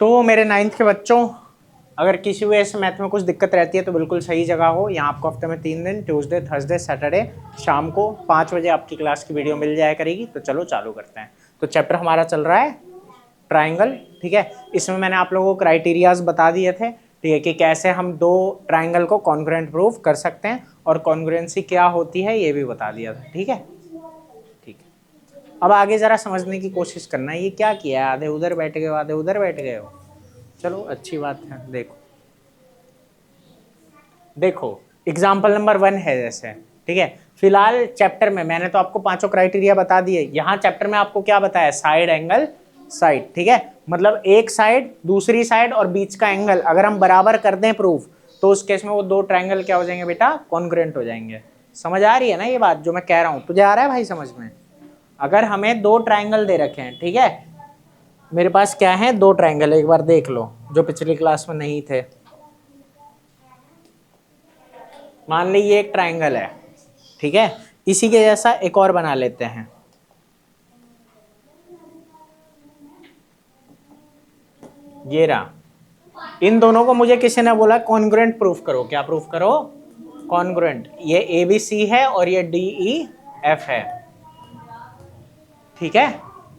तो मेरे 9th के बच्चों, अगर किसी वजह से मैथ में कुछ दिक्कत रहती है तो बिल्कुल सही जगह हो। यहाँ आपको हफ्ते में 3 दिन, ट्यूसडे, थर्सडे, सैटरडे शाम को 5 बजे आपकी क्लास की वीडियो मिल जाया करेगी। तो चलो चालू करते हैं। तो चैप्टर हमारा चल रहा है ट्राइंगल, ठीक है। इसमें मैंने आप लोगों को क्राइटेरियाज बता दिए थे, ठीक है, कि कैसे हम दो ट्राइंगल को कॉन्ग्रुएंट प्रूव कर सकते हैं और कॉन्ग्रुएंसी क्या होती है ये भी बता दिया था, ठीक है। ठीक है, अब आगे जरा समझने की कोशिश करना है। ये क्या किया है, आधे उधर बैठ गए हो, आधे उधर बैठ गए हो। चलो अच्छी बात है। देखो एग्जाम्पल नंबर 1 है जैसे, ठीक है। फिलहाल चैप्टर में मैंने तो आपको 5 क्राइटेरिया बता दिए। यहाँ चैप्टर में आपको क्या बताया, साइड एंगल साइड, ठीक है। मतलब एक साइड, दूसरी साइड और बीच का एंगल अगर हम बराबर कर दें प्रूफ, तो उस केस में वो दो ट्राइंगल क्या हो जाएंगे बेटा, कॉन्ग्रुएंट हो जाएंगे। समझ आ रही है ना ये बात जो मैं कह रहा हूं, तुझे आ रहा है भाई समझ में। अगर हमें दो ट्राइंगल दे रखे हैं, ठीक है, मेरे पास क्या है, दो ट्राइंगल, एक बार देख लो जो पिछली क्लास में नहीं थे। मान ली ये एक ट्राइंगल है, ठीक है। इसी के जैसा एक और बना लेते हैं। ये रहा। इन दोनों को मुझे किसी ने बोला कॉन्ग्रुएंट प्रूफ करो। क्या प्रूफ करो, कॉन्ग्रुएंट। ये ABC है और ये DEF है, ठीक है।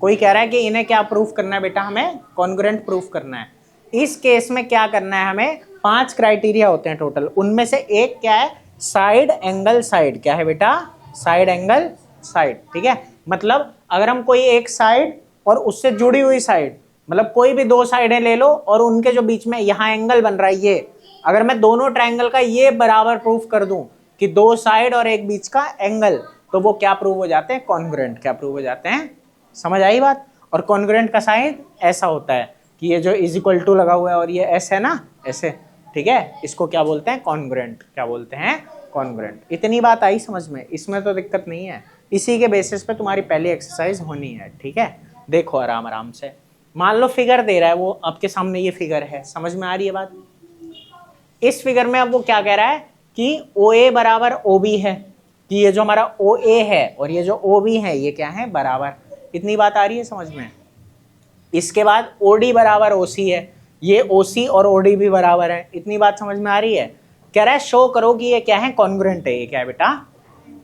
कोई कह रहा है कि इन्हें क्या प्रूफ करना है बेटा, हमें कॉन्ग्रुएंट प्रूफ करना है। इस केस में क्या करना है, हमें 5 क्राइटेरिया होते हैं टोटल। उनमें से एक क्या है, साइड एंगल साइड। क्या है बेटा, साइड एंगल साइड, ठीक है। मतलब अगर हम कोई एक साइड और उससे जुड़ी हुई साइड, मतलब कोई भी दो साइडें ले लो और उनके जो बीच में यहाँ एंगल बन रहा है, ये अगर मैं दोनों ट्राइंगल का ये बराबर प्रूफ कर दूं कि दो साइड और एक बीच का एंगल, तो वो क्या प्रूव हो जाते हैं, कॉन्ग्रुएंट। क्या प्रूव हो जाते हैं, समझ आई बात। और कॉन्ग्रुएंट का साइन ऐसा होता है कि ये जो इज इक्वल टू लगा हुआ है और ये ऐसे है ना, ऐसे, ठीक है। इसको क्या बोलते हैं, कॉन्ग्रुएंट। क्या बोलते हैं, कॉन्ग्रुएंट। इतनी बात आई समझ में, इसमें तो दिक्कत नहीं है। इसी के बेसिस पे तुम्हारी पहली एक्सरसाइज होनी है, ठीक है। देखो आराम आराम से। मान लो फिगर दे रहा है, वो आपके सामने ये फिगर है, समझ में आ रही है बात। इस फिगर में अब वो क्या कह रहा है कि OA बराबर OB है, कि ये जो हमारा OA है और ये जो OB है ये क्या है, बराबर। इतनी बात आ रही है समझ में। इसके बाद OD बराबर OC है, ये OC और OD भी बराबर है। इतनी बात समझ में आ रही है। कह रहा है शो करो कि ये क्या है, कॉन्ग्रुएंट है। ये क्या है बेटा,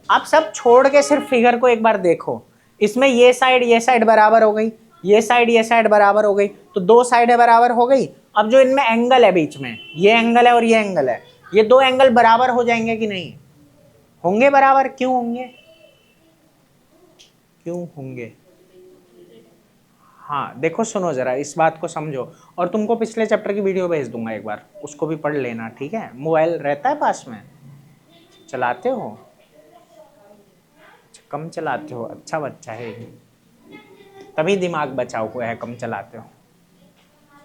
आप सब छोड़ के सिर्फ फिगर को एक बार देखो। इसमें ये साइड बराबर हो गई, ये साइड बराबर हो गई, तो दो साइडें बराबर हो गई। अब जो इनमें एंगल है बीच में, ये एंगल है और ये एंगल है, ये दो एंगल बराबर हो जाएंगे कि नहीं होंगे, बराबर। क्यों होंगे, क्यों होंगे। हाँ देखो, सुनो जरा, इस बात को समझो। और तुमको पिछले चैप्टर की वीडियो भेज दूंगा, एक बार उसको भी पढ़ लेना, ठीक है। मोबाइल रहता है पास में, चलाते हो, कम चलाते हो, अच्छा बच्चा है, तभी दिमाग बचाओ हुआ है, कम चलाते हो,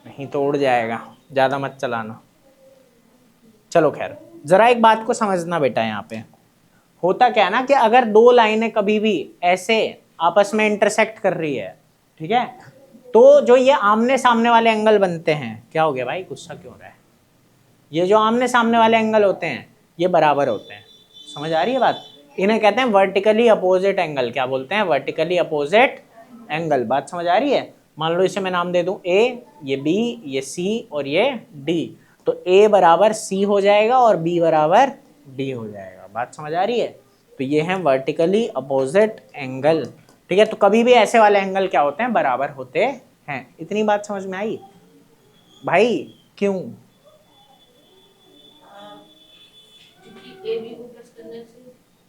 नहीं तो उड़ जाएगा। ज़्यादा मत चलाना। चलो खैर, जरा एक बात को समझना बेटा। यहाँ पे होता क्या है ना, कि अगर दो लाइनें कभी भी ऐसे आपस में इंटरसेक्ट कर रही है, ठीक है, तो जो ये आमने सामने वाले एंगल बनते हैं, क्या हो गया भाई, गुस्सा क्यों हो रहा है, ये जो आमने सामने वाले एंगल होते हैं ये बराबर होते हैं। समझ आ रही है बात। इन्हें कहते हैं वर्टिकली अपोजिट एंगल। क्या बोलते हैं, वर्टिकली अपोजिट एंगल। बात समझ आ रही है। मान लो इसे मैं नाम दे दूं A, ये B, ये C और ये D, तो A बराबर C हो जाएगा और B बराबर D हो जाएगा। बात समझ आ रही है। तो ये है वर्टिकली अपोजिट एंगल, ठीक है। तो कभी भी ऐसे वाले एंगल क्या होते हैं, बराबर होते हैं। इतनी बात समझ में आई भाई। क्यों, AB को प्लस करने से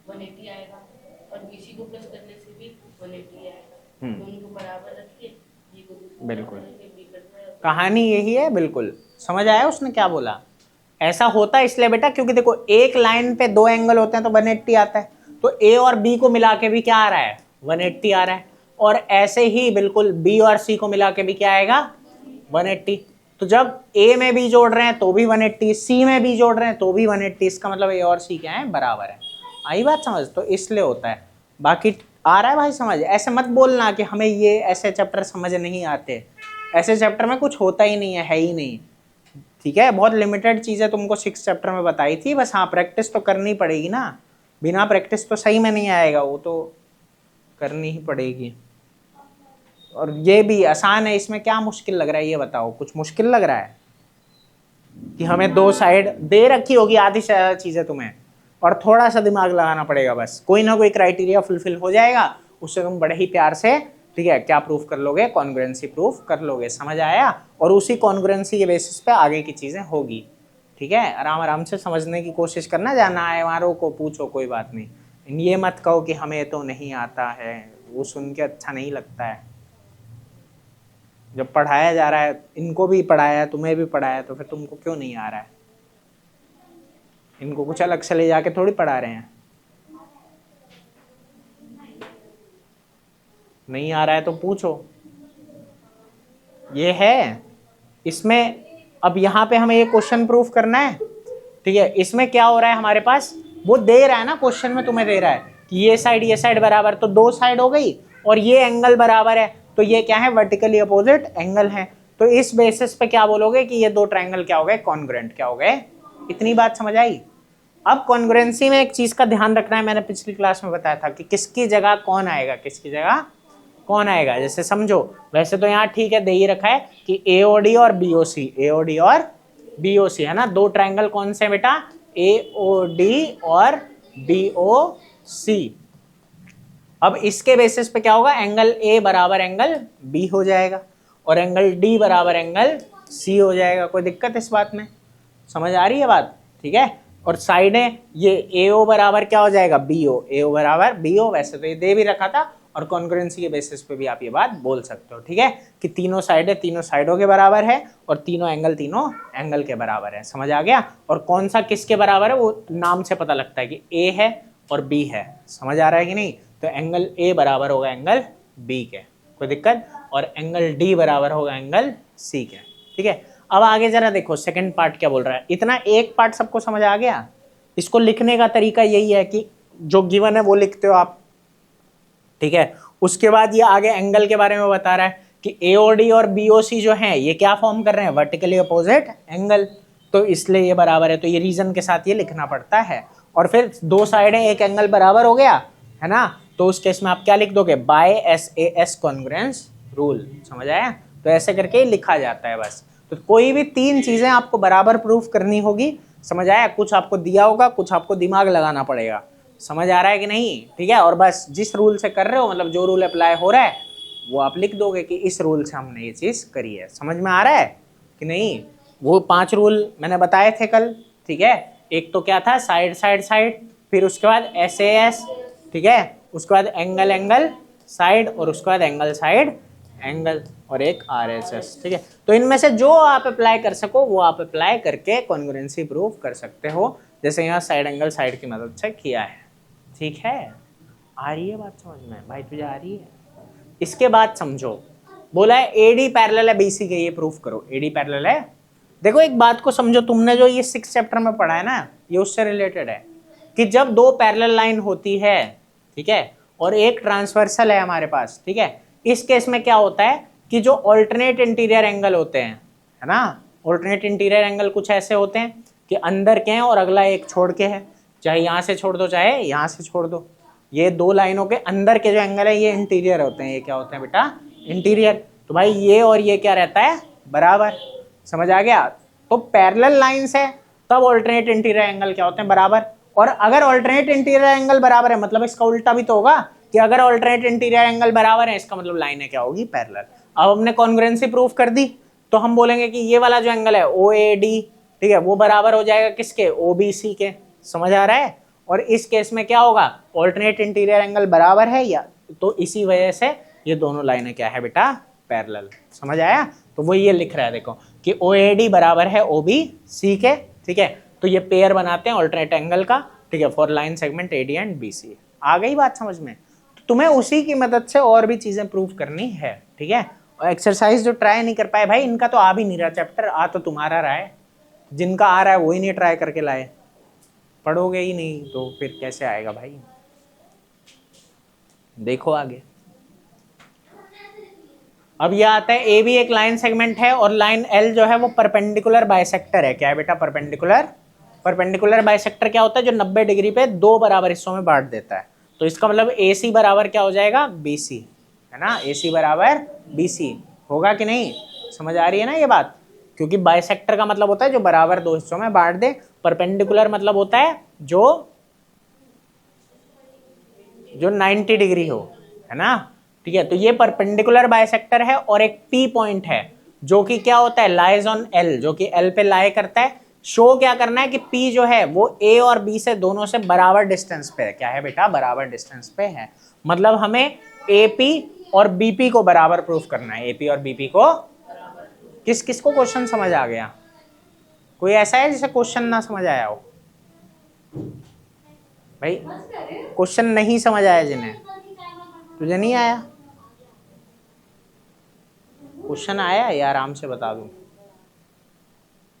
180 आएगा और BC को प्लस करने से भी 180 आएगा। दोनों को बराबर रखिए, B को बिल्कुल B करना है। कहानी यही है, बिल्कुल समझ आया उसने क्या बोला। ऐसा होता है इसलिए बेटा क्योंकि देखो, एक लाइन पे दो एंगल होते हैं तो 180 आता है, तो A और B को मिला के भी क्या आ रहा है, 180 आ रहा है। और ऐसे ही बिल्कुल B और C को मिला के भी क्या आएगा, 180। तो जब A में B जोड़ रहे हैं तो भी 180, C में B जोड़ रहे हैं तो भी 180, इसका मतलब A और C क्या है, बराबर है। आई बात समझ। तो इसलिए होता है। बाकी आ रहा है भाई समझ। ऐसे मत बोलना कि हमें ये ऐसे चैप्टर समझ नहीं आते। ऐसे चैप्टर में कुछ होता ही नहीं है ही नहीं, ठीक है। बहुत लिमिटेड चीजें तुमको 6 चैप्टर में बताई थी बस। हाँ प्रैक्टिस तो करनी पड़ेगी ना, बिना प्रैक्टिस तो सही में नहीं आएगा, वो तो करनी ही पड़ेगी। और ये भी आसान है, इसमें क्या मुश्किल लग रहा है ये बताओ, कुछ मुश्किल लग रहा है कि हमें दो साइड दे रखी होगी आधी से ज्यादा चीजें तुम्हें, और थोड़ा सा दिमाग लगाना पड़ेगा, बस कोई ना कोई क्राइटेरिया फुलफिल हो जाएगा, उससे तुम बड़े ही प्यार से, ठीक है, क्या प्रूफ कर लोगे, कॉन्ग्रुएंसी प्रूफ कर लोगे। समझ आया? और उसी कॉन्ग्रुएंसी के बेसिस पे आगे की चीजें होगी। ठीक है, आराम आराम से समझने की कोशिश करना, जाना है वारों को पूछो, कोई बात नहीं। ये मत कहो कि हमें तो नहीं आता है, वो सुन के अच्छा नहीं लगता है। जब पढ़ाया जा रहा है, इनको भी पढ़ाया तुम्हें भी पढ़ाया, तो फिर तुमको क्यों नहीं आ रहा है? इनको कुछ अलग से ले जाके थोड़ी पढ़ा रहे हैं। नहीं आ रहा है तो पूछो। ये है इसमें। अब यहाँ पे हमें ये क्वेश्चन प्रूफ करना है। ठीक है, इसमें क्या हो रहा है हमारे पास, वो दे रहा है ना क्वेश्चन में, तुम्हें दे रहा है कि ये साइड बराबर, तो दो साइड हो गई, और ये एंगल बराबर है, तो ये क्या है, वर्टिकली अपोजिट एंगल है। तो इस बेसिस पे क्या बोलोगे कि ये दो ट्रायंगल क्या हो गए, कॉन्ग्रुएंट क्या हो गए। इतनी बात समझ आई? अब कॉन्ग्रुएंसी में एक चीज का ध्यान रखना है, मैंने पिछली क्लास में बताया था कि किसकी जगह कौन आएगा, किसकी जगह कौन आएगा। जैसे समझो, वैसे तो यहाँ ठीक है, दे ही रखा है कि AOD और BOC, AOD और BOC है ना, दो ट्रायंगल कौन से बेटा, AOD और BOC। अब इसके बेसिस पे क्या होगा, एंगल A बराबर एंगल B हो जाएगा, और एंगल D बराबर एंगल C हो जाएगा। कोई दिक्कत इस बात में? समझ आ रही है बात? ठीक है, और साइडें ये AO बराबर क्या हो जाएगा, BO, AO बराबर BO। वैसे तो ये दे भी रखा था, और कॉन्ग्रुएंसी के बेसिस पे भी आप ये बात बोल सकते हो। ठीक है, कि तीनों साइडें तीनों साइडों के बराबर है, और तीनों एंगल के बराबर है। समझ आ गया? और कौन सा किसके बराबर है वो नाम से पता लगता है कि A है और B है। समझ आ रहा है कि नहीं? तो एंगल A बराबर होगा एंगल B के, कोई दिक्कत, और एंगल D बराबर होगा एंगल C के। ठीक है, अब आगे जरा देखो सेकंड पार्ट क्या बोल रहा है। इतना एक पार्ट सबको समझ आ गया? इसको लिखने का तरीका यही है कि जो गिवन है वो लिखते हो आप। ठीक है, उसके बाद ये आगे एंगल के बारे में बता रहा है कि AOD और BOC जो है ये क्या फॉर्म कर रहे हैं, वर्टिकली अपोजिट एंगल, तो इसलिए ये बराबर है। तो ये रीजन के साथ ये लिखना पड़ता है। और फिर दो साइडें एक एंगल बराबर हो गया है ना, तो उस केस में आप क्या लिख दोगे, बाय SAS कॉन्ग्रुएंस रूल। समझ आया? तो ऐसे करके लिखा जाता है बस। तो कोई भी तीन चीजें आपको बराबर प्रूफ करनी होगी। समझ आया? कुछ आपको दिया होगा, कुछ आपको दिमाग लगाना पड़ेगा। समझ आ रहा है कि नहीं? ठीक है, और बस जिस रूल से कर रहे हो, मतलब जो रूल अप्लाई हो रहा है वो आप लिख दोगे कि इस रूल से हमने ये चीज करी है। समझ में आ रहा है कि नहीं? वो 5 रूल मैंने बताए थे कल। ठीक है, एक तो क्या था, साइड साइड साइड, फिर उसके बाद SAS, ठीक है, उसके बाद एंगल एंगल साइड, और उसके बाद एंगल साइड एंगल, और एक RSS। ठीक है, तो इनमें से जो आप अप्लाई कर सको वो आप अप्लाई करके कॉन्ग्रुएंसी प्रूफ कर सकते हो, जैसे यहाँ साइड एंगल साइड की मदद से किया है। ठीक है, आ रही है बात समझ में भाई? तुझे आ रही है? इसके बाद समझो, बोला है AD पैरेलल है BC के, ये प्रूफ करो। AD पैरेलल है। देखो एक बात को समझो, तुमने जो ये 6 चैप्टर में पढ़ा है ना, ये उससे रिलेटेड है कि जब दो पैरेलल लाइन होती है, ठीक है, और एक ट्रांसवर्सल है हमारे पास, ठीक है, इस केस में क्या होता है कि जो ऑल्टरनेट इंटीरियर एंगल होते हैं, है ना, ऑल्टरनेट इंटीरियर एंगल कुछ ऐसे होते हैं कि अंदर के हैं और अगला एक छोड़ के है, चाहे यहाँ से छोड़ दो चाहे यहाँ से छोड़ दो। ये दो लाइनों के अंदर के जो एंगल है ये इंटीरियर होते हैं। ये क्या होते हैं बेटा? इंटीरियर। तो भाई ये और ये क्या रहता है? बराबर। समझ आ गया? तो पैरेलल लाइंस है तब ऑल्टरनेट इंटीरियर एंगल क्या होते हैं? बराबर। और अगर ऑल्टरनेट इंटीरियर एंगल बराबर है, मतलब इसका उल्टा भी तो होगा कि अगर ऑल्टरनेट इंटीरियर एंगल बराबर है, इसका मतलब लाइनें क्या होगी? पैरेलल। अब हमने कॉन्ग्रुएंसी प्रूफ कर दी, तो हम बोलेंगे कि ये वाला जो एंगल है OAD, ठीक है, वो बराबर हो जाएगा किसके? OBC के। समझ आ रहा है? और इस केस में क्या होगा? ऑल्टरनेट इंटीरियर एंगल बराबर है या, तो इसी वजह से ये दोनों लाइनें क्या है बेटा? पैरेलल। समझ आया? तो वो ये लिख रहा है देखो कि OAD बराबर है OBC के। ठीक है, तो ये पेयर बनाते हैं ऑल्टरनेट एंगल का। ठीक है, for line segment AD and BC। आ गई बात समझ में? तो तुम्हें उसी की मदद से और भी चीजें प्रूफ करनी है। ठीक है, और एक्सरसाइज जो ट्राई नहीं कर पाए भाई, इनका तो आ भी नहीं रहा चैप्टर, आ तो तुम्हारा रहा है, जिनका आ रहा है वही नहीं ट्राई करके लाए। पढ़ोगे ही नहीं तो फिर कैसे आएगा भाई? देखो आगे। अब यह आता है AB एक लाइन सेगमेंट है और लाइन L जो है वो परपेंडिकुलर बाइसेक्टर है। क्या है बेटा? परपेंडिकुलर। परपेंडिकुलर बाइसेक्टर क्या होता है? जो 90 डिग्री पे दो बराबर हिस्सों में बांट देता है। तो इसका मतलब AC बराबर क्या हो जाएगा? BC, है ना, AC बराबर BC होगा कि नहीं, समझ आ रही है ना ये बात। क्योंकि बाइसेक्टर का मतलब होता है जो बराबर दो हिस्सों में बांट दे, परपेंडिकुलर मतलब होता है जो 90 डिग्री हो, है ना। ठीक है, तो ये परपेंडिकुलर बाइसेक्टर है और एक P पॉइंट है जो कि क्या होता है, लाइज ऑन L, जो कि L पे लाई करता है। शो क्या करना है कि P जो है वो A और B से दोनों से बराबर डिस्टेंस पे है। क्या है बेटा, बराबर डिस्टेंस पे है। मतलब हमें AP और BP को बराबर प्रूफ करना है, AP और BP को। किस किस को क्वेश्चन समझ आ गया? कोई ऐसा है जिसे क्वेश्चन ना समझ आया हो? भाई क्वेश्चन नहीं समझ आया जिन्हें? तुझे नहीं आया? क्वेश्चन आया ये आराम से बता दूं।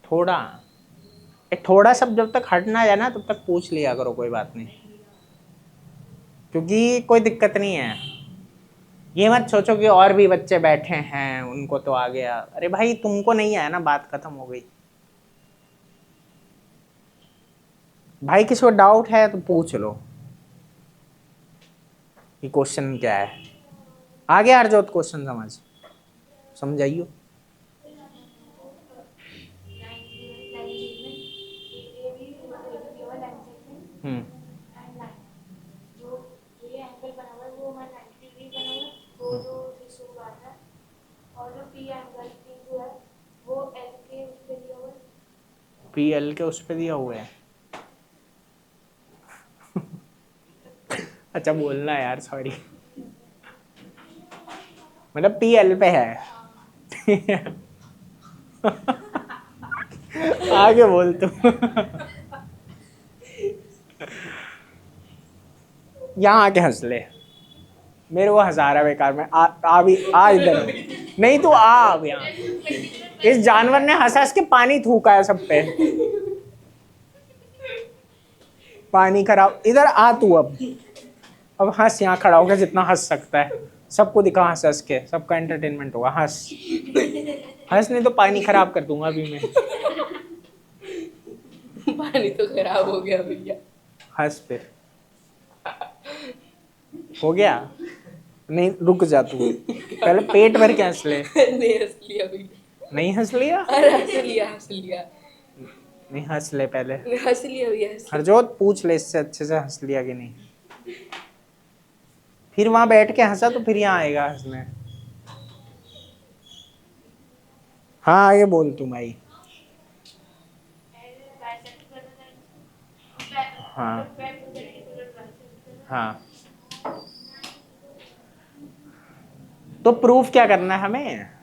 थोड़ा थोड़ा सब जब तक हट ना जाए ना तब तक पूछ लिया करो, कोई बात नहीं, क्योंकि कोई दिक्कत नहीं है। ये मत सोचो कि और भी बच्चे बैठे हैं उनको तो आ गया। अरे भाई तुमको नहीं आया ना, बात खत्म हो गई। भाई किसी को डाउट है तो पूछ लो कि क्वेश्चन क्या है। आ गया हरजोत क्वेश्चन समझाइयो। PL के उस पे दिया हुआ है। अच्छा बोलना यार, सॉरी, मतलब PL पे है। आगे बोल तू। यहाँ आके हंस ले, मेरे को हंसा रहा है बेकार में। आ इधर, नहीं तू आ अब यहाँ। इस जानवर ने हंस हंस के पानी थूका है सब पे, पानी खराब। इधर आ तू अब हंस, यहाँ खड़ा होकर जितना हंस सकता है सबको दिखा, हंस हंस के सबका एंटरटेनमेंट होगा। हंस हंस, नहीं तो पानी खराब कर दूंगा अभी मैं। पानी तो खराब हो गया भैया। हंस फिर, हो गया? नहीं रुक जा तू, पहले पेट भर के हंस ले। नहीं हंस लिया भैया। नहीं हंस लिया? अरे हंस लिया। नहीं हंस ले पहले। हंस लिया भैया। हरजोत पूछ ले इससे अच्छे से हंस लिया कि नहीं, फिर वहां बैठ के हंसा तो फिर यहाँ आएगा हंसने। हाँ आगे बोल तुम भाई। हाँ हाँ, तो प्रूफ क्या करना है हमें?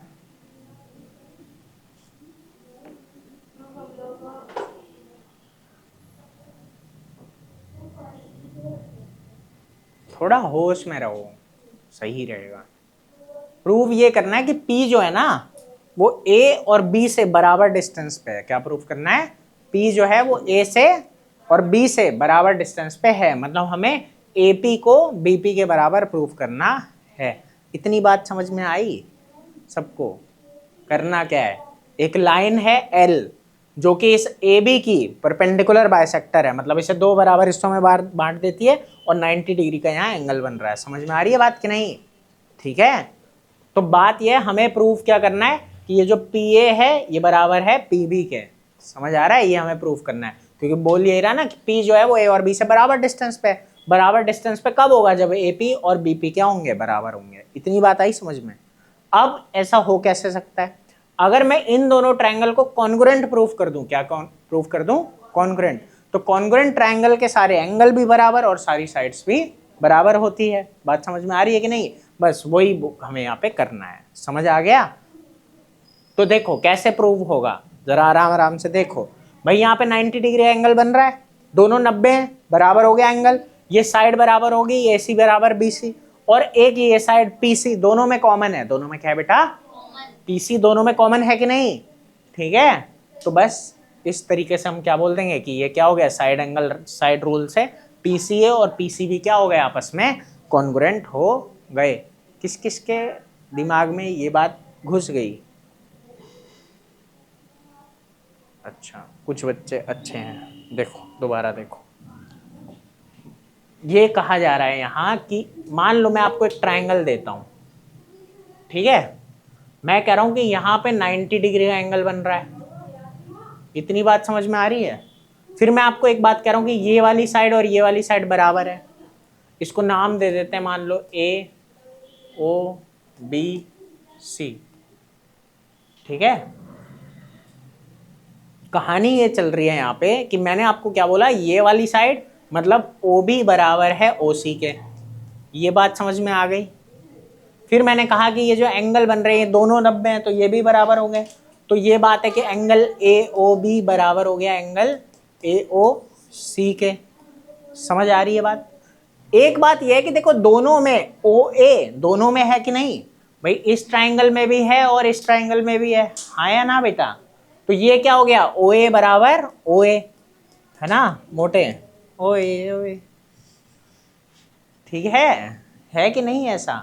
थोड़ा होश में रहो, सही रहेगा। प्रूफ ये करना है कि P जो है ना वो A और B से बराबर डिस्टेंस पे है। क्या प्रूफ करना है? P जो है वो A से और B से बराबर डिस्टेंस पे है, मतलब हमें AP को BP के बराबर प्रूफ करना है। इतनी बात समझ में आई सबको? करना क्या है, एक लाइन है L जो कि इस AB की परपेंडिकुलर बाइसेक्टर है, मतलब इसे दो बराबर हिस्सों में बांट देती है और 90 डिग्री का यहाँ एंगल बन रहा है। समझ में आ रही है बात कि नहीं? ठीक है, तो बात यह हमें प्रूफ क्या करना है कि ये जो PA है ये बराबर है PB के। समझ आ रहा है? ये हमें प्रूफ करना है, क्योंकि बोल यही रहा ना कि P जो है वो A और B से बराबर डिस्टेंस पे है। बराबर डिस्टेंस पे कब होगा? जब AP और BP क्या होंगे? बराबर होंगे। इतनी बात आई समझ में? अब ऐसा हो कैसे सकता है? अगर मैं इन दोनों ट्रायंगल को कॉन्ग्रुएंट प्रूफ कर दूं, क्या प्रूफ कर दूं? कॉन्ग्रुएंट। तो कॉन्ग्रुएंट ट्रायंगल के सारे एंगल भी बराबर और सारी साइड्स भी बराबर होती है। बात समझ में आ रही है कि नहीं? बस वही हमें यहाँ पे करना है। समझ आ गया? तो देखो कैसे प्रूव होगा, जरा आराम आराम से देखो। भाई यहाँ पे 90 डिग्री एंगल बन रहा है, दोनों 90 हैं, बराबर हो गया एंगल। ये साइड बराबर होगी, AC बराबर BC, और एक ये साइड PC दोनों में कॉमन है। दोनों में क्या है बेटा? PC दोनों में कॉमन है कि नहीं? ठीक है, तो बस इस तरीके से हम क्या बोल देंगे कि ये क्या हो गया, साइड एंगल, साइड रूल से PCA और PCB क्या हो गए, आपस में कॉन्ग्रुएंट हो गए। किस किस के दिमाग में ये बात घुस गई? अच्छा, कुछ बच्चे अच्छे हैं। देखो दोबारा देखो, ये कहा जा रहा है यहाँ कि मान लो मैं आपको एक ट्रायंगल देता हूँ, ठीक है, मैं कह रहा हूं कि यहाँ पे 90 डिग्री का एंगल बन रहा है, इतनी बात समझ में आ रही है। फिर मैं आपको एक बात कह रहा हूं कि ये वाली साइड और ये वाली साइड बराबर है, इसको नाम दे देते हैं, मान लो ए ओ बी सी। ठीक है, कहानी ये चल रही है यहाँ पे कि मैंने आपको क्या बोला, ये वाली साइड मतलब ओ बी बराबर है ओ सी के, ये बात समझ में आ गई। फिर मैंने कहा कि ये जो एंगल बन रहे हैं दोनों 90 हैं, तो ये भी बराबर हो गए। तो ये बात है कि एंगल ए ओ बी बराबर हो गया एंगल ए ओ सी के। समझ आ रही है बात। एक बात यह है कि देखो दोनों में ओ ए दोनों में है कि नहीं भाई, इस ट्राइंगल में भी है और इस ट्राइंगल में भी है, हाँ या ना बेटा। तो ये क्या हो गया, ओ ए बराबर ओ ए, है ना मोटे, ओ ए। ठीक है कि नहीं ऐसा।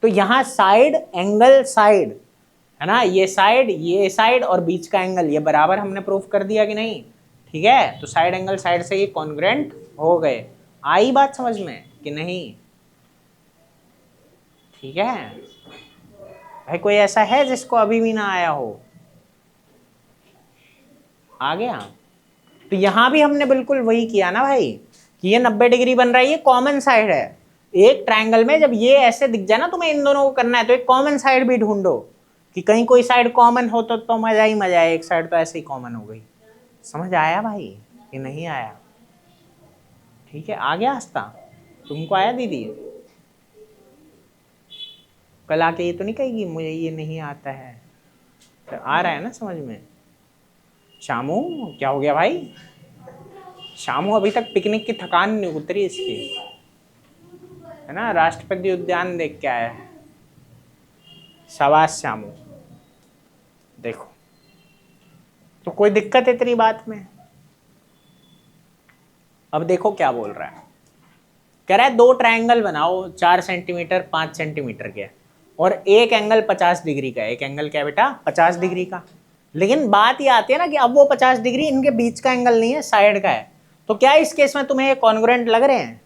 तो यहां साइड एंगल साइड है ना, ये साइड और बीच का एंगल ये बराबर हमने प्रूफ कर दिया कि नहीं। ठीक है, तो साइड एंगल साइड से ये कॉन्ग्रुएंट हो गए। आई बात समझ में कि नहीं। ठीक है भाई, कोई ऐसा है जिसको अभी भी ना आया हो, आ गया। तो यहां भी हमने बिल्कुल वही किया ना भाई, कि ये 90 डिग्री बन रहा है, ये कॉमन साइड है। एक ट्रायंगल में जब ये ऐसे दिख जाए ना, तुम्हें इन दोनों को करना है तो एक कॉमन साइड भी ढूंढो, कि कहीं कोई साइड कॉमन हो तो मजा ही मजा है। एक साइड तो ऐसे ही कॉमन हो गई। समझ आया भाई कि नहीं आया। ठीक है, आ गया आस्था, तुमको आया दीदी। कल आके ये तो नहीं कहेगी मुझे ये नहीं आता है, तो आ रहा है ना समझ में। शामू क्या हो गया भाई, शामू अभी तक पिकनिक की थकान नहीं उतरी इसकी, है ना, राष्ट्रपति उद्यान देख के आया है। शाबाश शामू। देखो तो कोई दिक्कत है इतनी बात में। अब देखो क्या बोल रहा है, कह रहा है दो ट्रायंगल बनाओ 4 सेंटीमीटर 5 सेंटीमीटर के, और एक एंगल 50 डिग्री का। एक एंगल क्या बेटा, 50 डिग्री का। लेकिन बात ये आती है ना कि अब वो 50 डिग्री इनके बीच का एंगल नहीं है, साइड का है। तो क्या इस केस में तुम्हें ये कॉन्ग्रुएंट लग रहे हैं?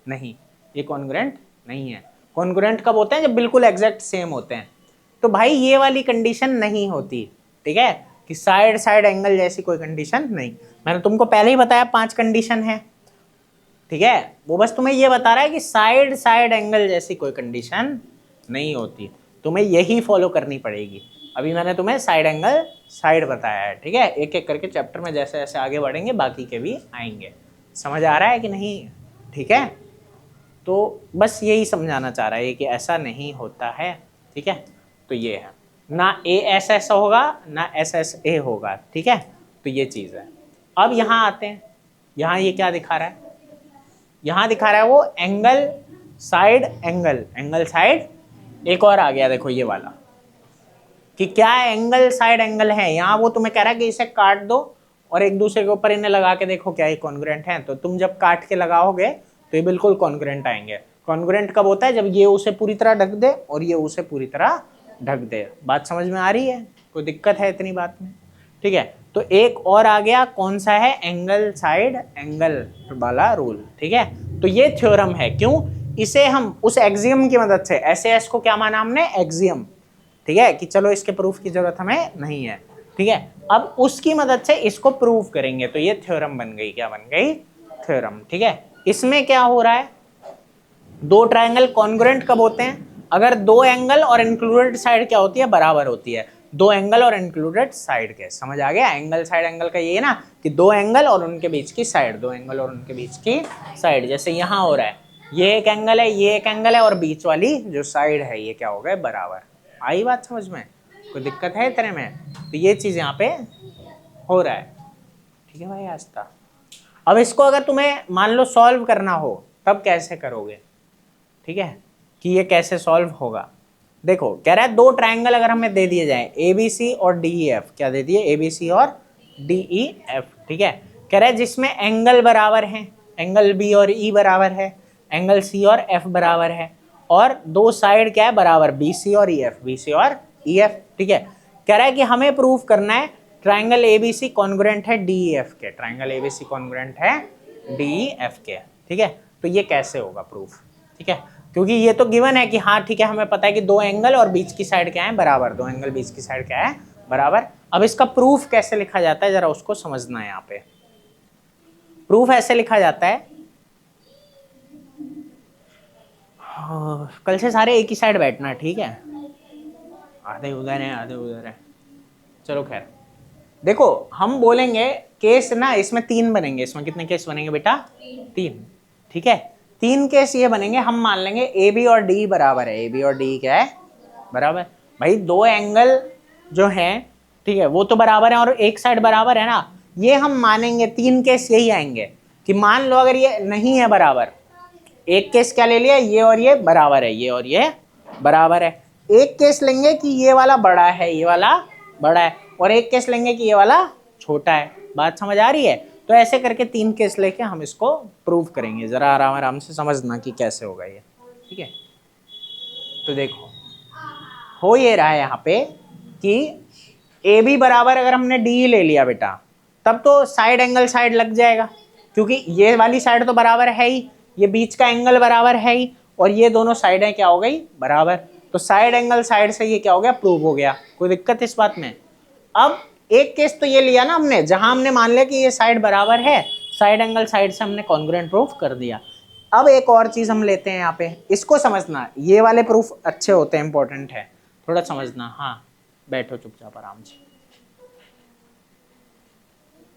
नहीं, ये कॉन्ग्रुएंट नहीं है। कॉन्ग्रुएंट कब होते हैं, जब बिल्कुल एग्जैक्ट सेम होते हैं। तो भाई ये वाली कंडीशन नहीं होती। ठीक है, कि साइड साइड एंगल जैसी कोई कंडीशन नहीं। मैंने तुमको पहले ही बताया 5 कंडीशन है। ठीक है, वो बस तुम्हें ये बता रहा है कि साइड साइड एंगल जैसी कोई कंडीशन नहीं होती, तुम्हें यही फॉलो करनी पड़ेगी। अभी मैंने तुम्हें साइड एंगल साइड बताया है। ठीक है, एक एक करके चैप्टर में जैसे जैसे आगे बढ़ेंगे बाकी के भी आएंगे। समझ आ रहा है कि नहीं? ठीक है, तो बस यही समझाना चाह रहा है कि ऐसा नहीं होता है। ठीक है, तो ये है ना, ए एस एस होगा ना एस एस ए होगा। ठीक है, तो ये चीज़ है। अब यहाँ आते हैं, यहाँ ये क्या दिखा रहा है, यहाँ दिखा रहा है वो angle side angle, angle side. एक और आ गया देखो ये वाला, कि क्या एंगल साइड एंगल है। यहाँ वो तुम्हें कह रहा है कि इसे काट दो और एक दूसरे के ऊपर इन्हें लगा के देखो क्या ये कॉन्ग्रुएंट है। तो तुम जब काट के लगाओगे तो ये बिल्कुल कॉन्ग्रुएंट आएंगे। कॉन्ग्रुएंट कब होता है, जब ये उसे पूरी तरह ढक दे और ये उसे पूरी तरह ढक दे। बात समझ में आ रही है? कोई दिक्कत है इतनी बात में? ठीक है, तो एक और आ गया, कौन सा है, एंगल साइड एंगल वाला रूल। ठीक है, तो ये थ्योरम है। क्यों? इसे हम उस एक्सियम की मदद से, एस को क्या माना हमने, एक्सियम। ठीक है, कि चलो इसके प्रूफ की जरूरत हमें नहीं है। ठीक है, अब उसकी मदद से इसको प्रूव करेंगे, तो ये थ्योरम बन गई। क्या बन गई? थ्योरम। ठीक है, इसमें क्या हो रहा है, दो ट्रायंगल कॉन्ग्रुएंट कब होते हैं, अगर दो एंगल और इंक्लूडेड साइड क्या होती है, बराबर होती है। दो एंगल और इंक्लूडेड साइड के, समझ आ गया? एंगल साइड एंगल का ये है ना, कि दो एंगल और उनके बीच की साइड, दो एंगल और उनके बीच की साइड। जैसे यहाँ हो रहा है, ये एक एंगल है, ये एक एंगल है, और बीच वाली जो साइड है ये क्या हो गए, बराबर। आई बात समझ में? कोई दिक्कत है इतने में? तो ये चीज यहाँ पे हो रहा है। ठीक है भाई आस्था। अब इसको अगर तुम्हें मान लो सॉल्व करना हो, तब कैसे करोगे? ठीक है, कि ये कैसे सॉल्व होगा। देखो कह रहा है दो ट्रायंगल अगर हमें दे दिए जाए, ए बी सी और डी ई एफ। क्या दे दिए? ए बी सी और डी ई एफ। ठीक है, कह रहा है जिसमें एंगल बराबर हैं, एंगल बी और ई बराबर है, एंगल सी और एफ बराबर है, और दो साइड क्या है, बराबर, बी सी और ई एफ, बी सी और ई एफ। ठीक है, कह रहा है कि हमें प्रूफ करना है triangle A B C congruent है डी ई एफ के, triangle A B C congruent है डी ई एफ के। ठीक है, तो ये कैसे होगा प्रूफ? ठीक है, क्योंकि ये तो गिवन है कि हाँ ठीक है, हमें पता है कि दो एंगल और बीच की साइड क्या है, बराबर। दो एंगल बीच की साइड क्या है, बराबर। अब इसका प्रूफ कैसे लिखा जाता है जरा उसको समझना है। यहाँ पे प्रूफ ऐसे लिखा जाता है, कल से सारे एक ही साइड बैठना, ठीक है? आधे उधर है, आधे उधर है, चलो खैर। देखो हम बोलेंगे केस ना, इसमें 3 बनेंगे। इसमें कितने केस बनेंगे बेटा? 3, ठीक है। 3 केस ये बनेंगे। हम मान लेंगे ए बी और डी बराबर है। ए बी और डी क्या है, बराबर। भाई दो एंगल जो हैं, ठीक है, वो तो बराबर है और एक साइड बराबर है ना। ये हम मानेंगे। 3 केस यही आएंगे कि मान लो अगर ये नहीं है बराबर, एक केस क्या ले लिया, ये और ये बराबर है, ये और ये बराबर है। एक केस लेंगे कि ये वाला बड़ा है, ये वाला बड़ा है, और एक केस लेंगे कि ये वाला छोटा है। बात समझ आ रही है? तो ऐसे करके 3 केस लेके हम इसको प्रूव करेंगे। जरा आराम आराम से समझना कि कैसे होगा ये, ठीक है? तो देखो हो ये रहा है यहाँ पे कि ए बी बराबर, अगर हमने डी ले लिया बेटा, तब तो साइड एंगल साइड लग जाएगा, क्योंकि ये वाली साइड तो बराबर है ही, ये बीच का एंगल बराबर है ही, और ये दोनों साइडें क्या हो गई, बराबर। तो साइड एंगल साइड से ये क्या हो गया, प्रूव हो गया। कोई दिक्कत इस बात में? अब एक केस तो ये लिया ना हमने, जहां हमने मान लिया कि ये साइड बराबर है, साइड एंगल साइड से हमने कॉन्ग्रुएंट प्रूफ कर दिया। अब एक और चीज हम लेते हैं यहाँ पे, इसको समझना। ये वाले प्रूफ अच्छे होते हैं, इंपॉर्टेंट है, थोड़ा समझना। हाँ बैठो चुपचाप आराम से।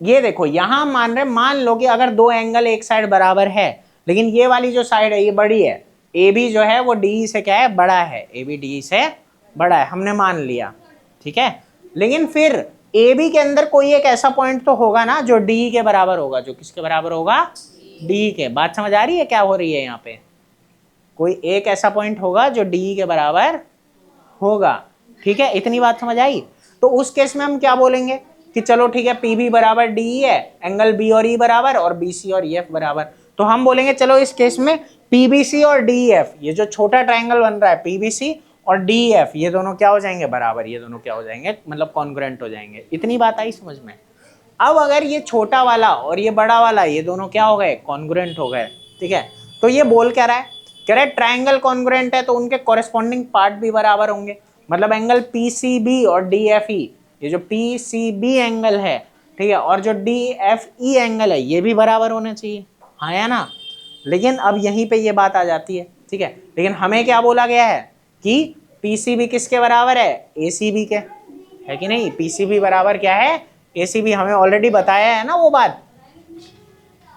ये देखो यहां मान रहे, मान लो कि अगर दो एंगल एक साइड बराबर है, लेकिन ये वाली जो साइड है ये बड़ी है, ए बी जो है वो डी से क्या है, बड़ा है। ए बी डी से बड़ा है, हमने मान लिया, ठीक है। लेकिन फिर ए बी के अंदर कोई एक ऐसा पॉइंट तो होगा ना जो डी के बराबर होगा। जो किसके बराबर होगा, डी के। बात समझ आ रही है क्या हो रही है यहाँ पे? कोई एक ऐसा पॉइंट होगा जो डी के बराबर होगा, ठीक है। इतनी बात समझ आई? तो उस केस में हम क्या बोलेंगे कि चलो ठीक है, पी बी बराबर डी है, एंगल बी और ई बराबर, और बी सी और ई एफ बराबर। तो हम बोलेंगे चलो इस केस में पी बी सी और डी एफ, ये जो छोटा ट्राइंगल बन रहा है पी बी सी और डी एफ, ये दोनों क्या हो जाएंगे, बराबर। ये दोनों क्या हो जाएंगे, मतलब कॉन्ग्रुएंट हो जाएंगे। इतनी बात आई समझ में? अब अगर ये छोटा वाला और ये बड़ा वाला, ये दोनों क्या हो गए, कॉन्ग्रुएंट हो गए, ठीक है। तो ये बोल क्या रहा है, कह रहा है ट्राइंगल कॉन्ग्रुएंट है तो उनके कॉरेस्पॉन्डिंग पार्ट भी बराबर होंगे। मतलब एंगल पी सी बी और डी एफ ई, ये जो पी सी बी एंगल है, ठीक है, और जो डी एफ ई एंगल है, ये भी बराबर होना चाहिए, हाँ या ना। लेकिन अब यहीं पे ये बात आ जाती है, ठीक है। लेकिन हमें क्या बोला गया है कि पी सी बी किसके बराबर है, ए सी बी के, है कि नहीं? पी सी बी बराबर क्या है, ए सी बी। हमें ऑलरेडी बताया है ना वो बात,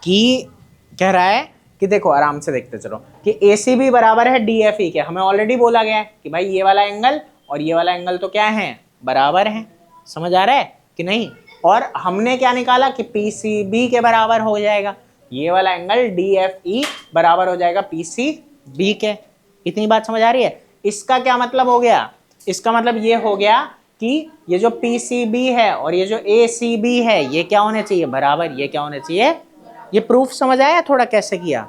कि कह रहा है कि देखो आराम से देखते चलो कि ए सी बी बराबर है डी एफ ई के। हमें ऑलरेडी बोला गया है कि भाई ये वाला एंगल और ये वाला एंगल तो क्या है, बराबर है। समझ आ रहा है कि नहीं? और हमने क्या निकाला कि पी सी बी के बराबर हो जाएगा, ये वाला एंगल डी एफ ई बराबर हो जाएगा पी सी बी के। इतनी बात समझ आ रही है? इसका क्या मतलब हो गया, इसका मतलब ये हो गया कि ये जो पी सी बी है और ये जो ए सी बी है, ये क्या होने चाहिए, बराबर। ये क्या होने चाहिए, ये प्रूफ समझ आया थोड़ा कैसे किया,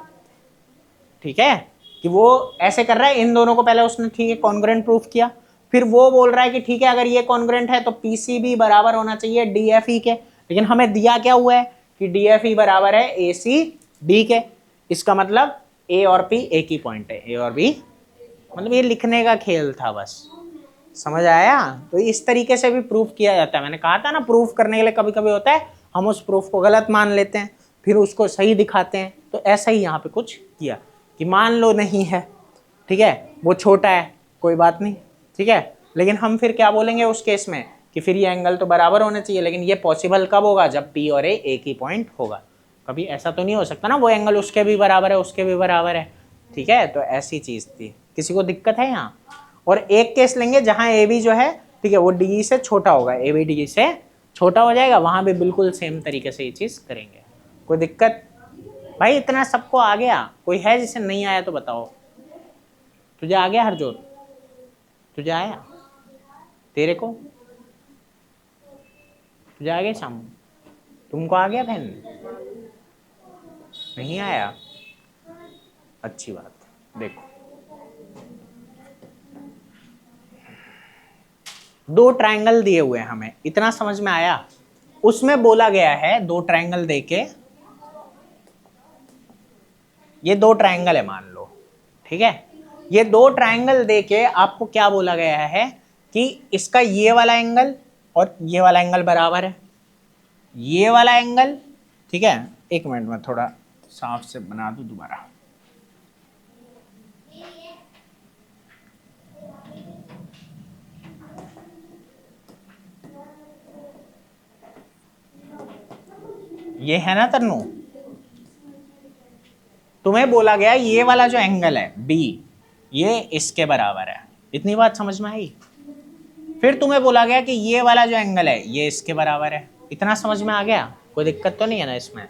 ठीक है? कि वो ऐसे कर रहा है, इन दोनों को पहले उसने ठीक है कॉन्ग्रुएंट प्रूफ किया, फिर वो बोल रहा है कि ठीक है अगर ये कॉन्ग्रुएंट है तो पीसीबी बराबर होना चाहिए डीएफई के। लेकिन हमें दिया क्या हुआ है कि डीएफई बराबर है एसी बी के। इसका मतलब ए और पी एक ही पॉइंट है, ए और बी। मतलब ये लिखने का खेल था बस, समझ आया? तो इस तरीके से भी प्रूफ किया जाता है। मैंने कहा था ना, प्रूफ करने के लिए कभी कभी होता है हम उस प्रूफ को गलत मान लेते हैं, फिर उसको सही दिखाते हैं। तो ऐसा ही यहाँ पे कुछ किया कि मान लो नहीं है, ठीक है, वो छोटा है, कोई बात नहीं, ठीक है। लेकिन हम फिर क्या बोलेंगे उस केस में कि फिर ये एंगल तो बराबर होने चाहिए। लेकिन ये पॉसिबल कब होगा, जब पी और ए एक ही पॉइंट होगा। कभी ऐसा तो नहीं हो सकता ना वो एंगल उसके भी बराबर है, उसके भी बराबर है, ठीक है। तो ऐसी चीज थी। किसी को दिक्कत है यहाँ? और एक केस लेंगे जहां ए बी जो है, ठीक है, वो डी से छोटा होगा, ए बी डी से छोटा हो जाएगा, वहां भी बिल्कुल सेम तरीके से ये चीज करेंगे। कोई दिक्कत? भाई इतना सबको आ गया? कोई है जिसे नहीं आया तो बताओ। तुझे आ गया हरजोत? तुझे आया? तेरे को? तुझे आ गया शाम? तुमको आ गया बहन? नहीं आया? अच्छी बात। देखो दो ट्रायंगल दिए हुए हैं हमें, इतना समझ में आया? उसमें बोला गया है दो ट्रायंगल देके, ये दो ट्रायंगल है मान लो, ठीक है। ये दो ट्रायंगल देके आपको क्या बोला गया है कि इसका ये वाला एंगल और ये वाला एंगल बराबर है, ये वाला एंगल, ठीक है। एक मिनट में थोड़ा साफ से बना दूं दोबारा। ये है ना तन्नू, तुम्हें बोला गया ये वाला जो एंगल है बी, ये इसके बराबर है, इतनी बात समझ में आई। फिर तुम्हें बोला गया कि ये वाला जो एंगल है ये इसके बराबर है, इतना समझ में आ गया, कोई दिक्कत तो नहीं है ना इसमें।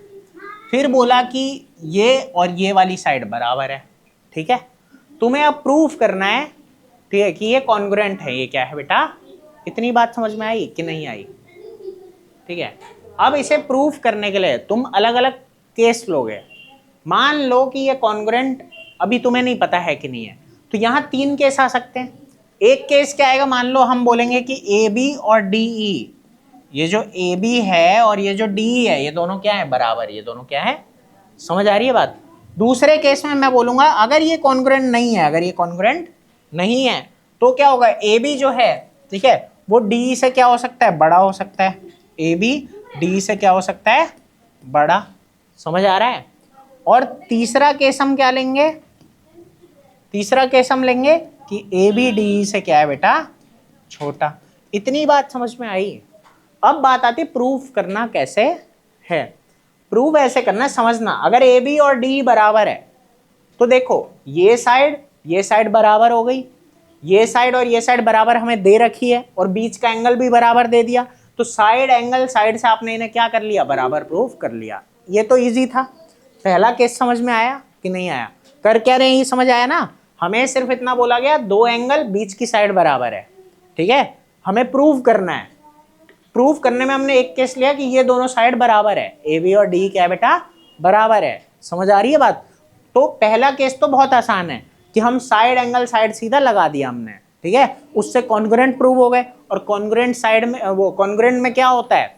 फिर बोला कि ये और ये वाली साइड बराबर है, ठीक है। तुम्हें अब प्रूफ करना है, ठीक है, कि ये कॉन्ग्रुएंट है। ये क्या है बेटा, इतनी बात समझ में आई कि नहीं आई, ठीक है। अब इसे प्रूफ करने के लिए तुम अलग अलग केस लोगे। मान लो कि ये कॉन्ग्रुएंट अभी तुम्हें नहीं पता है कि नहीं है, तो यहाँ 3 केस आ सकते हैं। एक केस क्या आएगा, मान लो हम बोलेंगे कि ए बी और डी ई, ये जो ए बी है और ये जो डी ई है, ये दोनों क्या है, बराबर, ये दोनों क्या है, समझ आ रही है बात। दूसरे केस में मैं बोलूंगा अगर ये कॉन्ग्रुएंट नहीं है, अगर ये कॉन्ग्रुएंट नहीं है तो क्या होगा, ए बी जो है, ठीक है, वो डी से क्या हो सकता है, बड़ा हो सकता है। ए बी डी से क्या हो सकता है, बड़ा, समझ आ रहा है। और तीसरा केस हम क्या लेंगे, तीसरा केस हम लेंगे कि ए बी डी से क्या है बेटा, छोटा। इतनी बात समझ में आई। अब बात आती प्रूफ करना कैसे है। प्रूफ ऐसे करना है, समझना, अगर ए बी और डी बराबर है तो देखो ये साइड बराबर हो गई, ये साइड और ये साइड बराबर हमें दे रखी है और बीच का एंगल भी बराबर दे दिया, तो साइड एंगल साइड से आपने इन्हें क्या कर लिया, बराबर प्रूफ कर लिया। ये तो इजी था। पहला केस समझ में आया कि नहीं आया, कर क्या रहे हैं, ये समझ आया ना। हमें सिर्फ इतना बोला गया दो एंगल बीच की साइड बराबर है, ठीक है, हमें प्रूव करना है। प्रूफ करने में हमने एक केस लिया कि ये दोनों साइड बराबर है, ए बी और डी क्या है बेटा, बराबर है। समझ आ रही है बात। तो पहला केस तो बहुत आसान है कि हम साइड एंगल साइड सीधा लगा दिया हमने, ठीक है, उससे कॉन्ग्रुएंट प्रूव हो गए। और कॉन्ग्रुएंट साइड में, वो कॉन्ग्रुएंट में क्या होता है,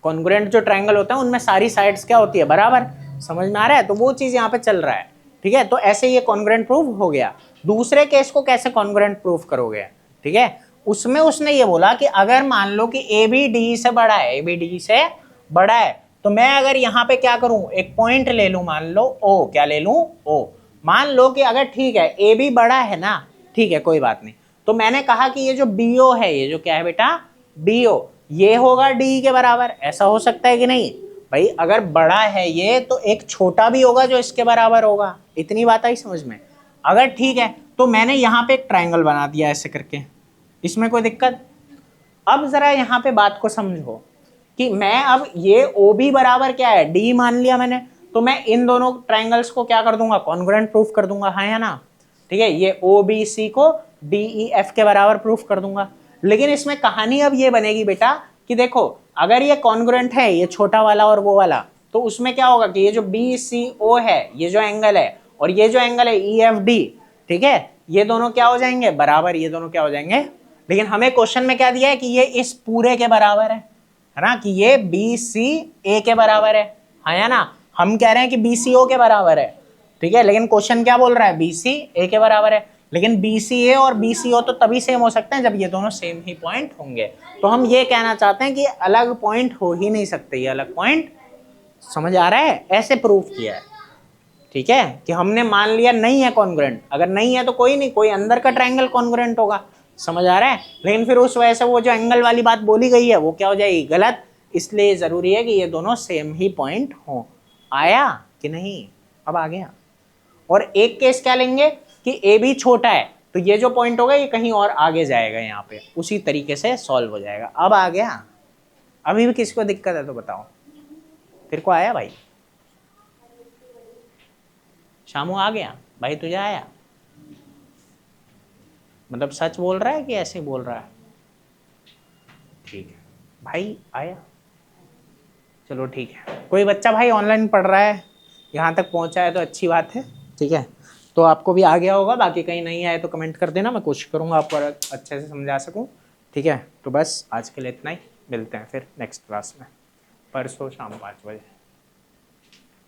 कॉन्ग्रुएंट जो ट्रायंगल होता है उनमें सारी साइड्स क्या होती है, बराबर। समझ में आ रहा है, तो वो चीज यहाँ पे चल रहा है, ठीक है। तो ऐसे ये कॉन्ग्रुएंट प्रूफ हो गया। दूसरे केस को कैसे कॉन्ग्रुएंट प्रूफ करोगे, ठीक है, उसमें उसने ये बोला कि अगर मान लो कि ए बी डी से बड़ा है, ए बी डी से बड़ा है, तो मैं अगर यहाँ पे क्या करूं, एक पॉइंट ले लूं, मान लो ओ, क्या ले लूं, ओ। मान लो कि अगर ठीक है ए बी बड़ा है ना, ठीक है, कोई बात नहीं, तो मैंने कहा कि ये जो बी ओ है, ये जो क्या है बेटा, बी ओ, ये होगा डी के बराबर। ऐसा हो सकता है कि नहीं भाई, अगर बड़ा है ये तो एक छोटा भी होगा जो इसके बराबर होगा। इतनी बात आई समझ में। अगर ठीक है तो मैंने यहाँ पे एक ट्रायंगल बना दिया ऐसे करके, इसमें कोई दिक्कत। अब जरा यहाँ पे बात को समझो कि मैं अब ये ओ बी बराबर क्या है, डी मान लिया मैंने, तो मैं इन दोनों ट्रायंगल्स को क्या कर दूंगा, कॉन्ग्रुएंट प्रूफ कर दूंगा, हाँ या ना, ठीक है। ये ओ बी सी को डी ई एफ के बराबर प्रूफ कर दूंगा। लेकिन इसमें कहानी अब ये बनेगी बेटा कि देखो अगर ये कॉन्ग्रुएंट है, ये छोटा वाला और वो वाला, तो उसमें क्या होगा कि ये जो बी सी ओ है, ये जो एंगल है, और ये जो एंगल है ई एफ डी, ठीक है, ये दोनों क्या हो जाएंगे, बराबर, ये दोनों क्या हो जाएंगे। लेकिन हमें क्वेश्चन में क्या दिया है कि ये इस पूरे के बराबर है ना, कि ये बी सी ए के बराबर है, हाँ या ना। हम कह रहे हैं कि बी सी ओ के बराबर है, ठीक है, लेकिन क्वेश्चन क्या बोल रहा है, बी सी ए के बराबर है। लेकिन बी सी ए और बी सी ओ तो तभी सेम हो सकते हैं जब ये दोनों सेम ही पॉइंट होंगे। तो हम ये कहना चाहते हैं कि अलग पॉइंट हो ही नहीं सकते, ये अलग पॉइंट। समझ आ रहा है, ऐसे प्रूफ किया है, ठीक है, कि हमने मान लिया नहीं है कॉन्ग्रुएंट। अगर नहीं है तो कोई नहीं, कोई अंदर का ट्रायंगल कॉन्ग्रुएंट होगा। समझ आ रहा है। लेकिन फिर उस वजह से वो जो एंगल वाली बात बोली गई है वो क्या हो जाएगी, गलत। इसलिए जरूरी है कि ये दोनों सेम ही पॉइंट हो। आया कि नहीं, अब आ गया। और एक केस क्या लेंगे कि ए भी छोटा है, तो ये जो पॉइंट होगा ये कहीं और आगे जाएगा, यहाँ पे उसी तरीके से सॉल्व हो जाएगा। अब आ गया। अभी भी किसी को दिक्कत है तो बताओ। तेरे को आया भाई, शामू आ गया भाई, तुझे आया, मतलब सच बोल रहा है कि ऐसे बोल रहा है, ठीक है भाई, आया, चलो ठीक है। कोई बच्चा भाई ऑनलाइन पढ़ रहा है, यहाँ तक पहुँचा है तो अच्छी बात है, ठीक है। तो आपको भी आ गया होगा, बाकी कहीं नहीं आए तो कमेंट कर देना, मैं कोशिश करूँगा आपको अच्छे से समझा सकूँ, ठीक है। तो बस आज के लिए इतना ही, मिलते हैं फिर नेक्स्ट क्लास में परसों शाम 5 बजे।